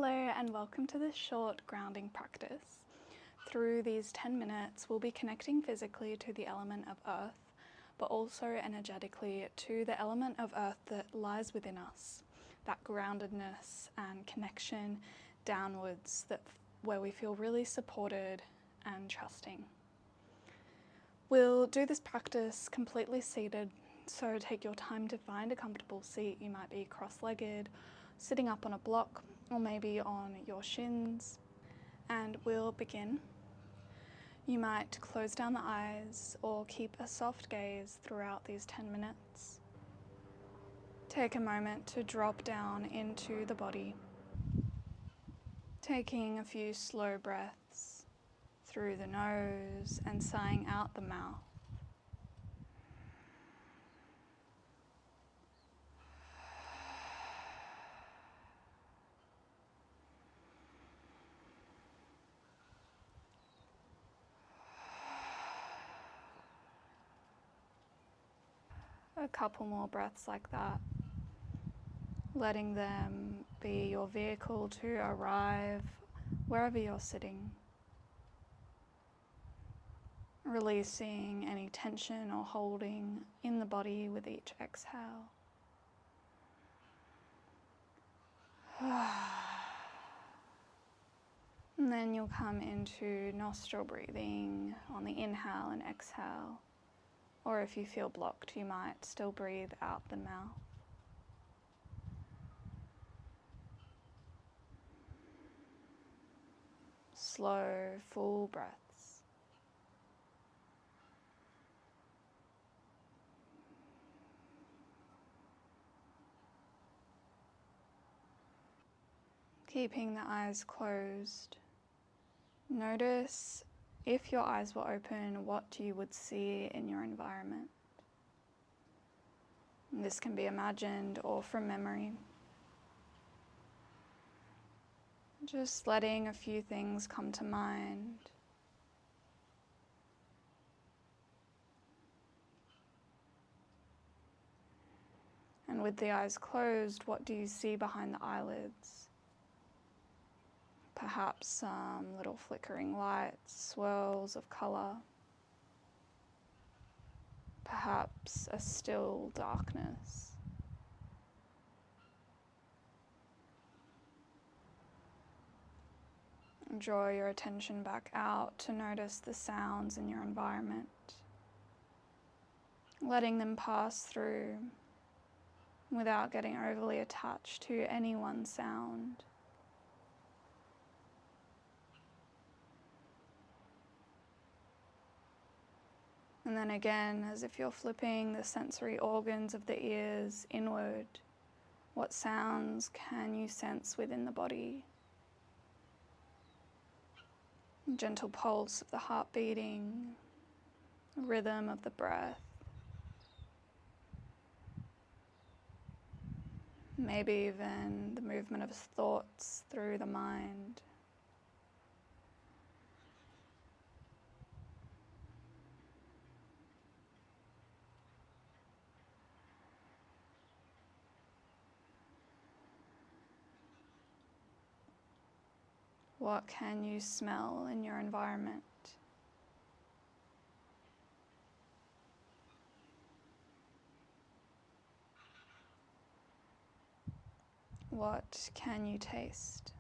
Hello and welcome to this short grounding practice. Through these 10 minutes, we'll be connecting physically to the element of earth, but also energetically to the element of earth that lies within us, that groundedness and connection downwards where we feel really supported and trusting. We'll do this practice completely seated, so take your time to find a comfortable seat. You might be cross-legged, sitting up on a block, or maybe on your shins, and we'll begin. You might close down the eyes or keep a soft gaze throughout these 10 minutes. Take a moment to drop down into the body, taking a few slow breaths through the nose and sighing out the mouth. A couple more breaths like that, letting them be your vehicle to arrive wherever you're sitting, releasing any tension or holding in the body with each exhale. And then you'll come into nostril breathing on the inhale and exhale. Or if you feel blocked, you might still breathe out the mouth. Slow, full breaths. Keeping the eyes closed, notice if your eyes were open, what you would see in your environment. This can be imagined or from memory. Just letting a few things come to mind. And with the eyes closed, what do you see behind the eyelids? Perhaps some little flickering lights, swirls of color. Perhaps a still darkness. And draw your attention back out to notice the sounds in your environment, letting them pass through without getting overly attached to any one sound. And then again, as if you're flipping the sensory organs of the ears inward, what sounds can you sense within the body? Gentle pulse of the heart beating, rhythm of the breath. Maybe even the movement of thoughts through the mind. What can you smell in your environment? What can you taste?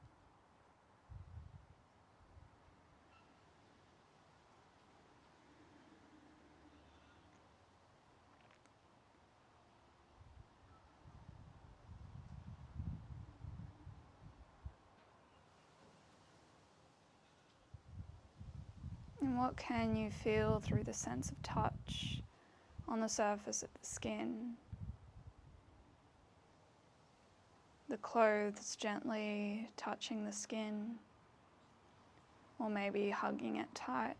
And what can you feel through the sense of touch on the surface of the skin? The clothes gently touching the skin, or maybe hugging it tight.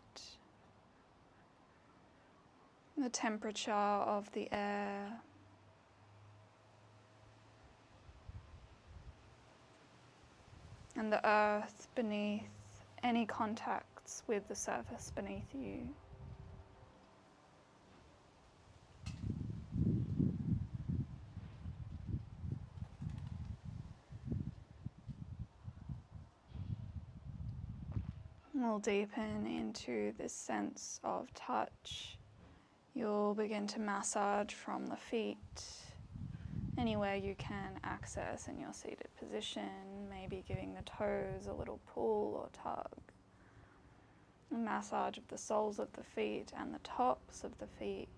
The temperature of the air. And the earth beneath, any contacts with the surface beneath you. We'll deepen into this sense of touch. You'll begin to massage from the feet, anywhere you can access in your seated position, maybe giving the toes a little pull or tug. A massage of the soles of the feet and the tops of the feet.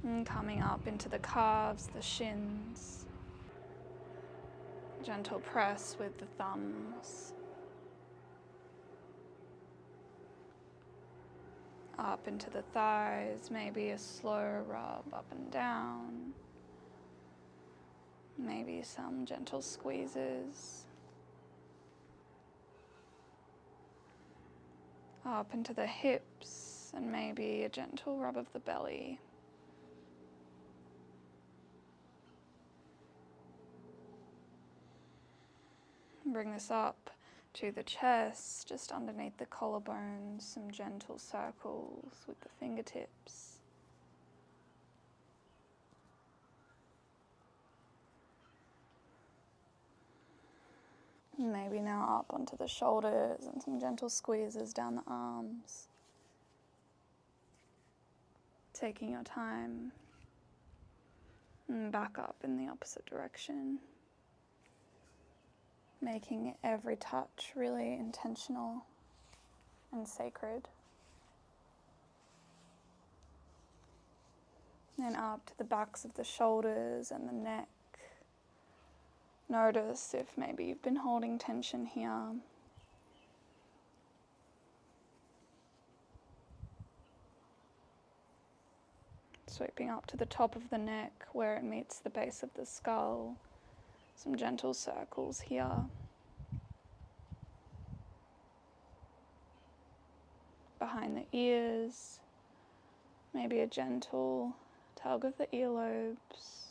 And coming up into the calves, the shins. Gentle press with the thumbs. Up into the thighs, maybe a slow rub up and down. Maybe some gentle squeezes. Up into the hips and maybe a gentle rub of the belly. Bring this up to the chest, just underneath the collarbones, some gentle circles with the fingertips. Maybe now up onto the shoulders and some gentle squeezes down the arms. Taking your time. And back up in the opposite direction. Making every touch really intentional and sacred. Then up to the backs of the shoulders and the neck. Notice if maybe you've been holding tension here. Sweeping up to the top of the neck where it meets the base of the skull. Some gentle circles here. Behind the ears, maybe a gentle tug of the earlobes.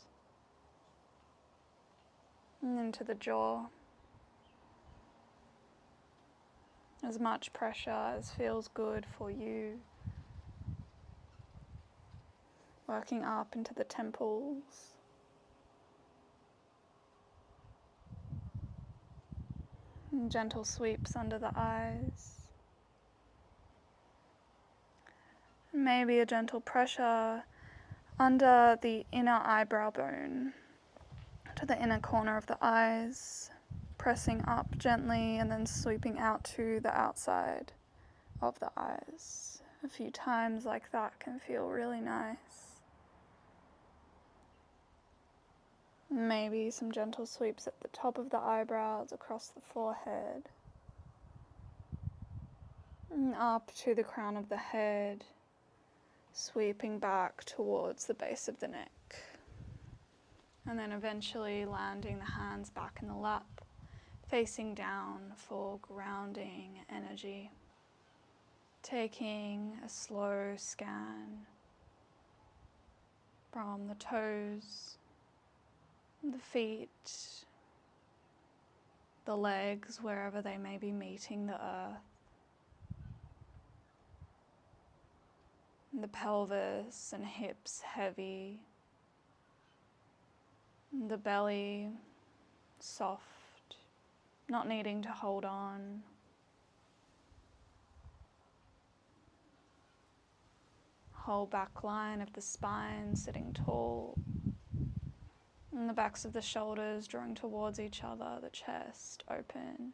And into the jaw. As much pressure as feels good for you. Working up into the temples. And gentle sweeps under the eyes. Maybe a gentle pressure under the inner eyebrow bone to the inner corner of the eyes, pressing up gently and then sweeping out to the outside of the eyes. A few times like that can feel really nice. Maybe some gentle sweeps at the top of the eyebrows, across the forehead, and up to the crown of the head, sweeping back towards the base of the neck. And then eventually landing the hands back in the lap, facing down for grounding energy. Taking a slow scan from the toes, the feet, the legs, wherever they may be meeting the earth, the pelvis and hips heavy, the belly soft, not needing to hold on. Whole back line of the spine sitting tall. And the backs of the shoulders drawing towards each other, the chest open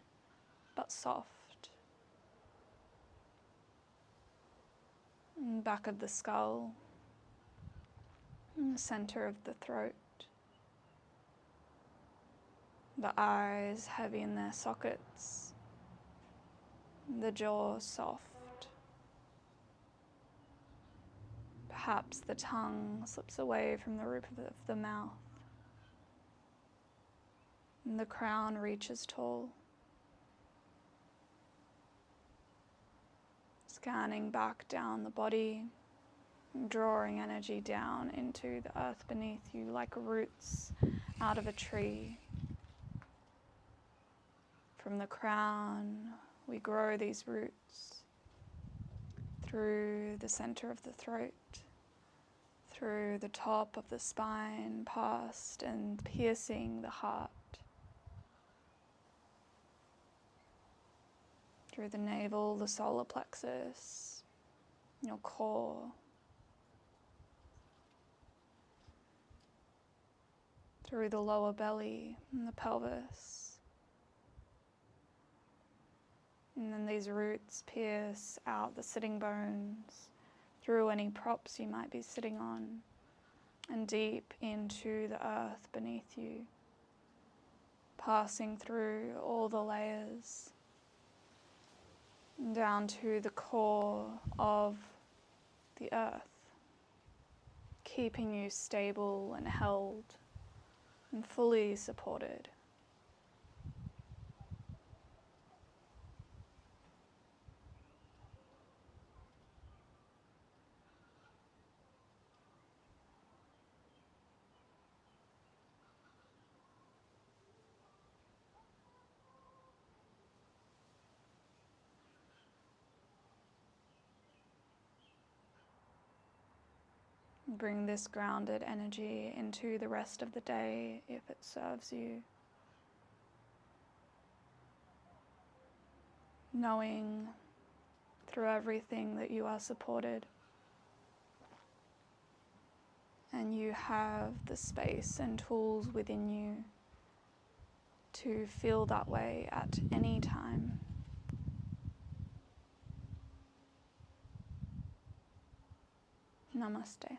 but soft. And back of the skull, and the center of the throat. The eyes heavy in their sockets, the jaw soft. Perhaps the tongue slips away from the roof of the mouth. And the crown reaches tall. Scanning back down the body, drawing energy down into the earth beneath you like roots out of a tree. From the crown, we grow these roots through the center of the throat, through the top of the spine, past and piercing the heart. through the navel, the solar plexus, your core, through the lower belly and the pelvis. And then these roots pierce out the sitting bones, through any props you might be sitting on, and deep into the earth beneath you, passing through all the layers, down to the core of the earth, keeping you stable and held and fully supported. Bring this grounded energy into the rest of the day if it serves you. Knowing through everything that you are supported and you have the space and tools within you to feel that way at any time. Namaste.